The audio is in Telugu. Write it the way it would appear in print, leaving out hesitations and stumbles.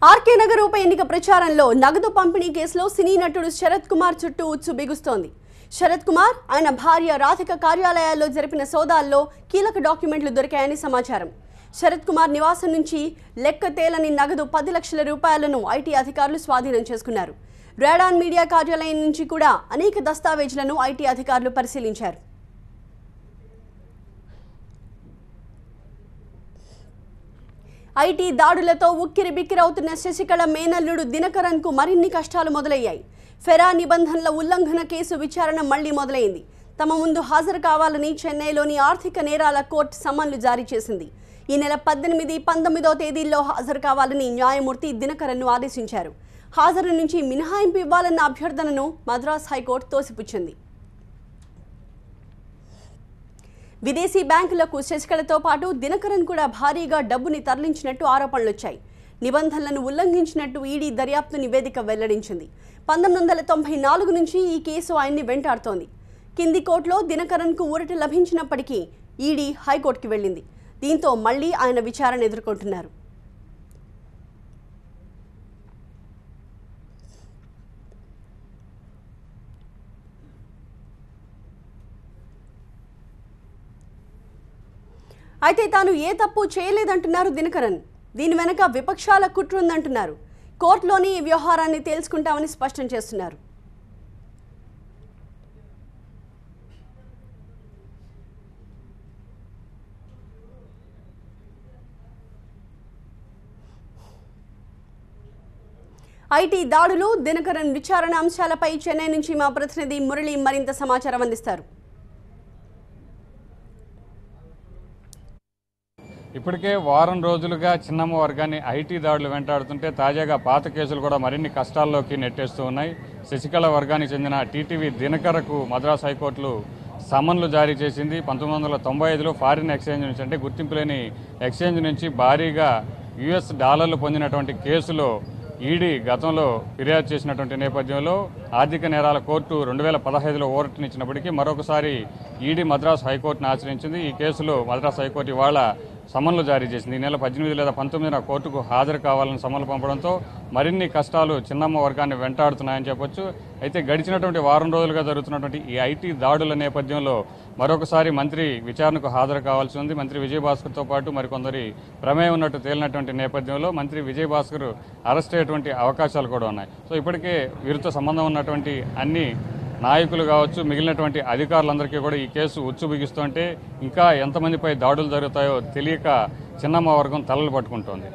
ఆర్కే నగర్ ఉప ఎన్నిక ప్రచారంలో నగదు పంపిణీ కేసులో సినీ నటుడు శరత్ కుమార్ చుట్టూ ఉచ్చు బిగుస్తోంది. శరత్ కుమార్ ఆయన భార్య రాధిక కార్యాలయాల్లో జరిపిన సోదాల్లో కీలక డాక్యుమెంట్లు దొరికాయని సమాచారం. శరత్ కుమార్ నివాసం నుంచి లెక్క తేలని నగదు 10 లక్షల రూపాయలను ఐటీ అధికారులు స్వాధీనం చేసుకున్నారు. రేడాన్ మీడియా కార్యాలయం నుంచి కూడా అనేక దస్తావేజులను ఐటీ అధికారులు పరిశీలించారు. ఐటీ దాడులతో ఉక్కిరిబిక్కిరవుతున్న శశికళ మేనల్లుడు దినకరన్కు మరిన్ని కష్టాలు మొదలయ్యాయి. ఫెరా నిబంధనల ఉల్లంఘన కేసు విచారణ మళ్లీ మొదలైంది. తమ ముందు హాజరు కావాలని చెన్నైలోని ఆర్థిక నేరాల కోర్టు సమన్లు జారీ చేసింది. ఈ నెల 18, 19వ తేదీల్లో హాజరు కావాలని న్యాయమూర్తి దినకరన్ను ఆదేశించారు. హాజరు నుంచి మినహాయింపు ఇవ్వాలన్న అభ్యర్థనను మద్రాస్ హైకోర్టు తోసిపుచ్చింది. విదేశీ బ్యాంకులకు శశికళతో పాటు దినకరన్ కూడా భారీగా డబ్బుని తరలించినట్టు ఆరోపణలొచ్చాయి. నిబంధనలను ఉల్లంఘించినట్టు ఈడీ దర్యాప్తు నివేదిక వెల్లడించింది. 1994 నుంచి ఈ కేసు ఆయన్ని వెంటాడుతోంది. కింది కోర్టులో దినకరన్కు ఊరట లభించినప్పటికీ ఈడీ హైకోర్టుకి వెళ్ళింది. దీంతో మళ్లీ ఆయన విచారణ ఎదుర్కొంటున్నారు. అయితే తాను ఏ తప్పు చేయలేదంటున్నారు దినకరన్. దీని వెనక విపక్షాల కుట్ర ఉందంటున్నారు. కోర్టులోని ఈ వ్యవహారాన్ని తేల్చుకుంటామని స్పష్టం చేస్తున్నారు. ఐటీ దాడులు, దినకరన్ విచారణ అంశాలపై చెన్నై నుంచి మా ప్రతినిధి మురళి మరింత సమాచారం అందిస్తారు. ఇప్పటికే వారం రోజులుగా చిన్నమ్మ వర్గాన్ని ఐటీ దాడులు వెంటాడుతుంటే తాజాగా పాత కేసులు కూడా మరిన్ని కష్టాల్లోకి నెట్టేస్తూ ఉన్నాయి. శశికళ వర్గానికి చెందిన టీటీవీ దినకరకు మద్రాస్ హైకోర్టులు సమన్లు జారీ చేసింది. 1995లో ఫారిన్ ఎక్స్చేంజ్ నుంచి అంటే గుర్తింపు లేని ఎక్స్చేంజ్ నుంచి భారీగా US డాలర్లు పొందినటువంటి కేసులో ఈడీ గతంలో ఫిర్యాదు చేసినటువంటి నేపథ్యంలో ఆర్థిక నేరాల కోర్టు 2015లో ఊరటనిచ్చినప్పటికీ మరొకసారి ఈడీ మద్రాస్ హైకోర్టును ఆశ్రయించింది. ఈ కేసులో మద్రాస్ హైకోర్టు ఇవాళ సమన్లు జారీ చేసింది. ఈ నెల 18 లేదా 19న కోర్టుకు హాజరు కావాలని సమన్లు పంపడంతో మరిన్ని కష్టాలు చిన్నమ్మ వర్గాన్ని వెంటాడుతున్నాయని చెప్పొచ్చు. అయితే గడిచినటువంటి వారం రోజులుగా జరుగుతున్నటువంటి ఈ ఐటీ దాడుల నేపథ్యంలో మరొకసారి మంత్రి విచారణకు హాజరు కావాల్సి ఉంది. మంత్రి విజయభాస్కర్తో పాటు మరికొందరి ప్రమేయం ఉన్నట్టు తేలినటువంటి నేపథ్యంలో మంత్రి విజయభాస్కర్ అరెస్ట్ అయ్యేటువంటి అవకాశాలు కూడా ఉన్నాయి. సో ఇప్పటికే వీరితో సంబంధం ఉన్నటువంటి అన్ని నాయకులు కావచ్చు, మిగిలినటువంటి అధికారులందరికీ కూడా ఈ కేసు ఉచ్చు బిగిస్తుంటే ఇంకా ఎంతమందిపై దాడులు జరుగుతాయో తెలియక చిన్నమ్మ వర్గం తలలు పట్టుకుంటోంది.